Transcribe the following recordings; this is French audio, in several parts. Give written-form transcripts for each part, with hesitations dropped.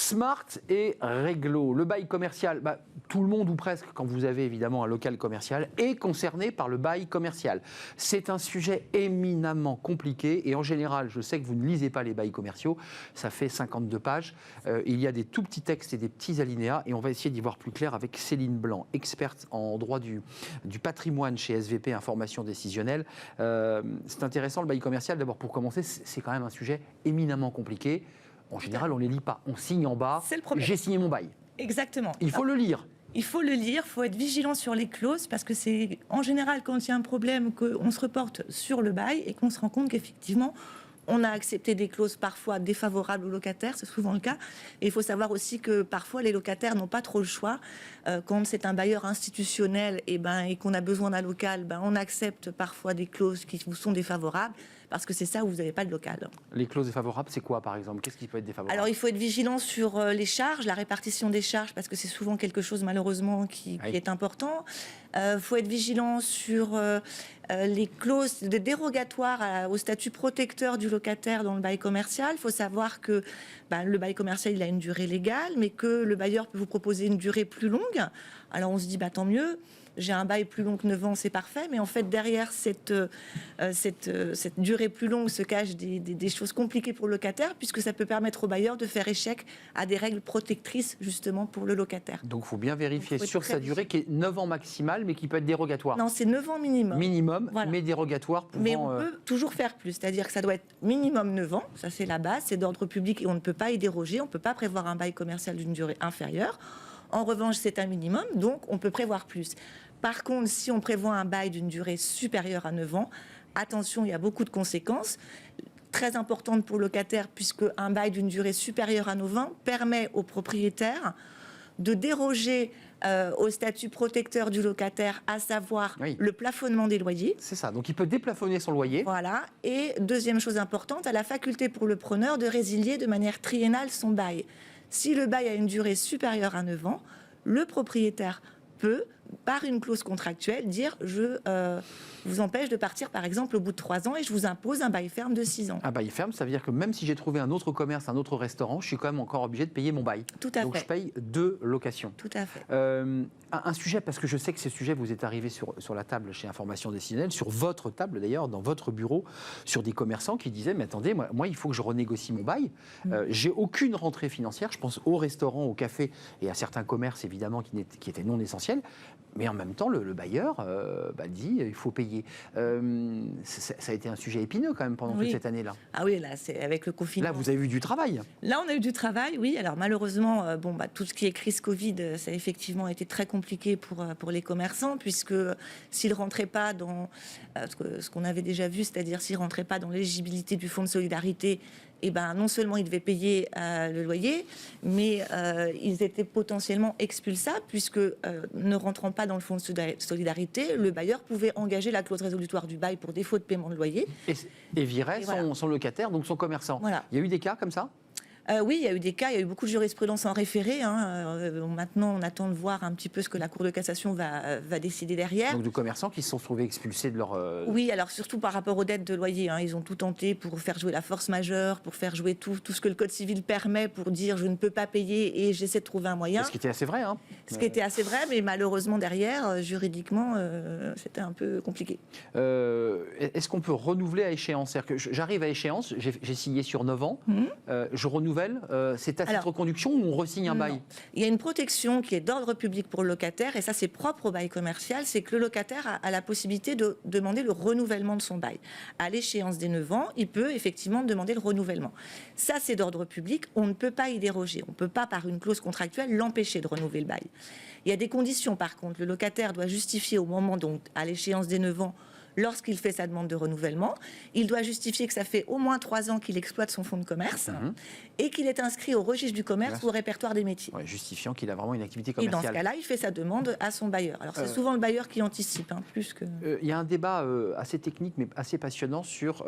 Smart et réglo. Le bail commercial, tout le monde ou presque, quand vous avez évidemment un local commercial, est concerné par le bail commercial. C'est un sujet éminemment compliqué et en général, je sais que vous ne lisez pas les bails commerciaux, ça fait 52 pages. Il y a des tout petits textes et des petits alinéas et on va essayer d'y voir plus clair avec Céline Blanc, experte en droit du patrimoine chez SVP Information Décisionnelle. C'est intéressant le bail commercial. D'abord, pour commencer, c'est quand même un sujet éminemment compliqué. En général, on ne les lit pas. On signe en bas, j'ai signé mon bail. Exactement. Il faut le lire. Il faut le lire, il faut être vigilant sur les clauses parce que c'est en général quand il y a un problème qu'on se reporte sur le bail et qu'on se rend compte qu'effectivement on a accepté des clauses parfois défavorables aux locataires, c'est souvent le cas. Et il faut savoir aussi que parfois les locataires n'ont pas trop le choix. Quand c'est un bailleur institutionnel et qu'on a besoin d'un local, on accepte parfois des clauses qui vous sont défavorables parce que c'est ça où vous n'avez pas de local. Les clauses défavorables, c'est quoi par exemple? Qu'est-ce qui peut être défavorable? Alors il faut être vigilant sur les charges, la répartition des charges parce que c'est souvent quelque chose malheureusement qui est important. Il faut être vigilant sur les clauses de dérogatoire au statut protecteur du locataire dans le bail commercial. Il faut savoir que le bail commercial il a une durée légale, mais que le bailleur peut vous proposer une durée plus longue. Alors on se dit tant mieux. J'ai un bail plus long que 9 ans, c'est parfait. Mais en fait, derrière cette durée plus longue se cachent des choses compliquées pour le locataire, puisque ça peut permettre au bailleur de faire échec à des règles protectrices, justement, pour le locataire. Donc, il faut bien vérifier sur sa durée, qui est 9 ans maximal, mais qui peut être dérogatoire. Non, c'est 9 ans minimum. Minimum, voilà. Mais dérogatoire pouvant... Mais on peut toujours faire plus. C'est-à-dire que ça doit être minimum 9 ans. Ça, c'est la base. C'est d'ordre public et on ne peut pas y déroger. On ne peut pas prévoir un bail commercial d'une durée inférieure. En revanche, c'est un minimum, donc on peut prévoir plus. Par contre, si on prévoit un bail d'une durée supérieure à 9 ans, attention, il y a beaucoup de conséquences très importantes pour le locataire, puisque un bail d'une durée supérieure à 9 ans permet au propriétaire de déroger au statut protecteur du locataire, à savoir le plafonnement des loyers. C'est ça, donc il peut déplafonner son loyer. Voilà, et deuxième chose importante, a la faculté pour le preneur de résilier de manière triennale son bail. Si le bail a une durée supérieure à 9 ans, le propriétaire peut, par une clause contractuelle, dire je vous empêche de partir par exemple au bout de 3 ans et je vous impose un bail ferme de 6 ans. Un bail ferme, ça veut dire que même si j'ai trouvé un autre commerce, un autre restaurant, je suis quand même encore obligé de payer mon bail. Tout à fait. Donc je paye 2 locations. Tout à fait. Un sujet, parce que je sais que ce sujet vous est arrivé sur la table chez Information Décisionnelle, sur votre table d'ailleurs, dans votre bureau, sur des commerçants qui disaient mais attendez, moi il faut que je renégocie mon bail. J'ai aucune rentrée financière, je pense aux restaurants, aux cafés et à certains commerces évidemment qui étaient non essentiels. Mais en même temps, le bailleur dit il faut payer. Ça a été un sujet épineux quand même pendant toute cette année-là. Ah oui, là, c'est avec le confinement. Là, vous avez eu du travail. Là, on a eu du travail, oui. Alors malheureusement, tout ce qui est crise Covid, ça a effectivement été très compliqué pour les commerçants, puisque s'ils ne rentraient pas dans ce qu'on avait déjà vu, c'est-à-dire s'ils ne rentraient pas dans l'éligibilité du fonds de solidarité, non seulement ils devaient payer le loyer, mais ils étaient potentiellement expulsables, puisque ne rentrant pas dans le fonds de solidarité, le bailleur pouvait engager la clause résolutoire du bail pour défaut de paiement de loyer. Et virait son locataire, donc son commerçant. Voilà. Il y a eu des cas comme ça ? Oui, il y a eu des cas, il y a eu beaucoup de jurisprudence en référé. Maintenant, on attend de voir un petit peu ce que la Cour de cassation va décider derrière. Donc de commerçants qui se sont trouvés expulsés de leur... Oui, alors surtout par rapport aux dettes de loyer. Ils ont tout tenté pour faire jouer la force majeure, pour faire jouer tout ce que le Code civil permet pour dire je ne peux pas payer et j'essaie de trouver un moyen. Ce qui était assez vrai. Ce qui était assez vrai, mais malheureusement derrière, juridiquement, c'était un peu compliqué. Est-ce qu'on peut renouveler à échéance? C'est-à-dire que j'arrive à échéance, j'ai signé sur 9 ans, je renouvelle. C'est à titre reconduction ou on re-signe un bail? Il y a une protection qui est d'ordre public pour le locataire, et ça c'est propre au bail commercial, c'est que le locataire a la possibilité de demander le renouvellement de son bail. À l'échéance des 9 ans, il peut effectivement demander le renouvellement. Ça c'est d'ordre public, on ne peut pas y déroger. On ne peut pas par une clause contractuelle l'empêcher de renouveler le bail. Il y a des conditions par contre. Le locataire doit justifier au moment, donc à l'échéance des 9 ans, lorsqu'il fait sa demande de renouvellement, il doit justifier que ça fait au moins 3 ans qu'il exploite son fonds de commerce et qu'il est inscrit au registre du commerce ou au répertoire des métiers. Ouais, justifiant qu'il a vraiment une activité commerciale. Et dans ce cas-là, il fait sa demande à son bailleur. Alors c'est souvent le bailleur qui anticipe, plus que... Il y a un débat assez technique mais assez passionnant sur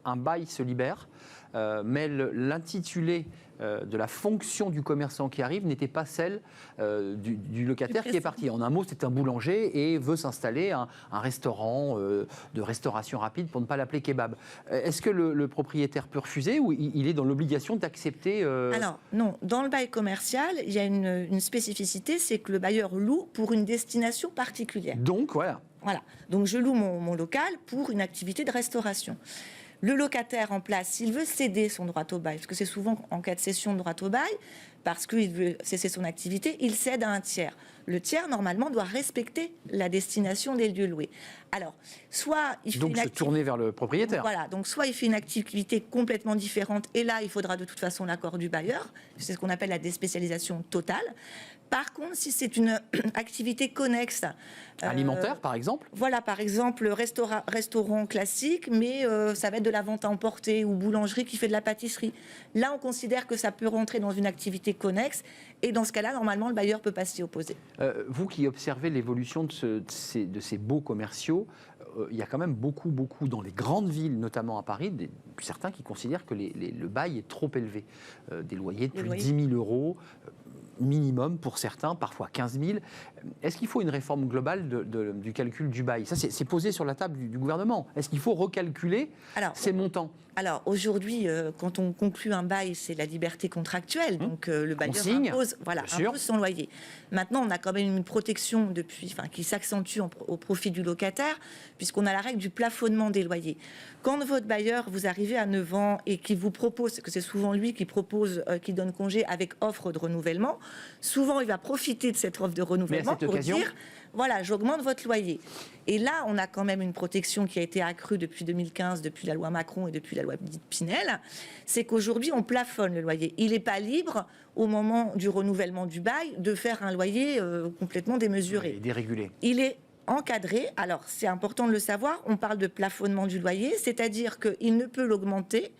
un bail se libère. mais l'intitulé de la fonction du commerçant qui arrive n'était pas celle du locataire qui est parti. En un mot, c'est un boulanger et veut s'installer un restaurant de restauration rapide, pour ne pas l'appeler kebab. Est-ce que le propriétaire peut refuser ou il est dans l'obligation d'accepter Alors non, dans le bail commercial, il y a une spécificité, c'est que le bailleur loue pour une destination particulière. Donc voilà. Voilà. Donc je loue mon local pour une activité de restauration. Le locataire en place, s'il veut céder son droit au bail, parce que c'est souvent en cas de cession de droit au bail, parce qu'il veut cesser son activité, il cède à un tiers. Le tiers, normalement, doit respecter la destination des lieux loués. Alors, soit il fait donc se tourner vers le propriétaire. Voilà, donc soit il fait une activité complètement différente, et là, il faudra de toute façon l'accord du bailleur. C'est ce qu'on appelle la déspécialisation totale. Par contre, si c'est une activité connexe... Alimentaire, par exemple. Voilà, par exemple, restaurant classique, mais ça va être de la vente à emporter, ou boulangerie qui fait de la pâtisserie. Là, on considère que ça peut rentrer dans une activité connexe, et dans ce cas-là, normalement, le bailleur ne peut pas s'y opposer. Vous qui observez l'évolution de ces baux commerciaux, il y a quand même beaucoup, dans les grandes villes, notamment à Paris, certains qui considèrent que le bail est trop élevé. Des loyers de plus de 10 000 euros minimum pour certains, parfois 15 000. Est-ce qu'il faut une réforme globale du calcul du bail? Ça, c'est posé sur la table du gouvernement. Est-ce qu'il faut recalculer ces montants? Alors, aujourd'hui, quand on conclut un bail, c'est la liberté contractuelle. Donc, le bailleur impose son loyer. Maintenant, on a quand même une protection qui s'accentue au profit du locataire, puisqu'on a la règle du plafonnement des loyers. Quand votre bailleur, vous arrivez à 9 ans et qu'il vous propose, que c'est souvent lui qui propose, qui donne congé avec offre de renouvellement, souvent, il va profiter de cette offre de renouvellement pour dire... Voilà, j'augmente votre loyer. Et là, on a quand même une protection qui a été accrue depuis 2015, depuis la loi Macron et depuis la loi Pinel. C'est qu'aujourd'hui, on plafonne le loyer. Il n'est pas libre, au moment du renouvellement du bail, de faire un loyer complètement démesuré. Et dérégulé. Il est encadré. Alors, c'est important de le savoir. On parle de plafonnement du loyer, c'est-à-dire qu'il ne peut l'augmenter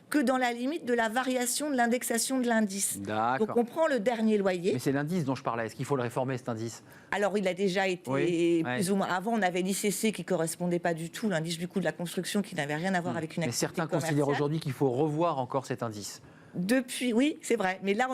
que dans la limite de la variation de l'indexation de l'indice. Donc on prend le dernier loyer. Mais c'est l'indice dont je parlais. Est-ce qu'il faut le réformer, cet indice? Alors il a déjà été plus ou moins... Avant, on avait l'ICC qui ne correspondait pas du tout, l'indice du coût de la construction qui n'avait rien à voir avec une activité commerciale. Mais certains commerciale. considèrent aujourd'hui qu'il faut revoir encore cet indice. Oui, c'est vrai. Mais là,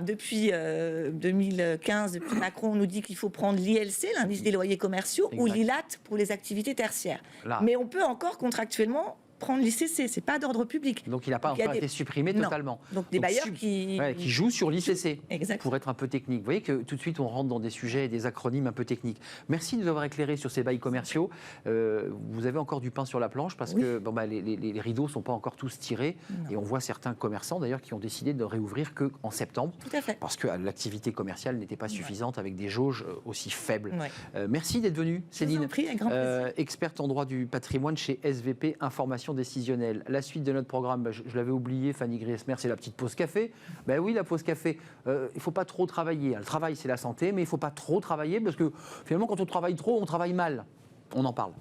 depuis 2015, depuis Macron, on nous dit qu'il faut prendre l'ILC, l'indice des loyers commerciaux, ou l'ILAT pour les activités tertiaires. Mais on peut encore contractuellement prendre l'ICC, c'est pas d'ordre public. Donc il n'a pas encore été supprimé totalement. Donc des bailleurs qui jouent sur l'ICC, exact. Pour être un peu technique. Vous voyez que tout de suite on rentre dans des sujets et des acronymes un peu techniques. Merci de nous avoir éclairé sur ces bails commerciaux. Vous avez encore du pain sur la planche parce que les rideaux ne sont pas encore tous tirés. Et on voit certains commerçants d'ailleurs qui ont décidé de réouvrir qu'en septembre. Tout à fait. Parce que l'activité commerciale n'était pas suffisante avec des jauges aussi faibles. Merci d'être venue, Céline. Je vous en prie, avec grand plaisir. Experte en droit du patrimoine chez SVP Information décisionnelle. La suite de notre programme, je l'avais oublié, Fanny Griesmer, c'est la petite pause café. Ben oui, la pause café, il ne faut pas trop travailler. Le travail, c'est la santé, mais il ne faut pas trop travailler parce que finalement, quand on travaille trop, on travaille mal. On en parle.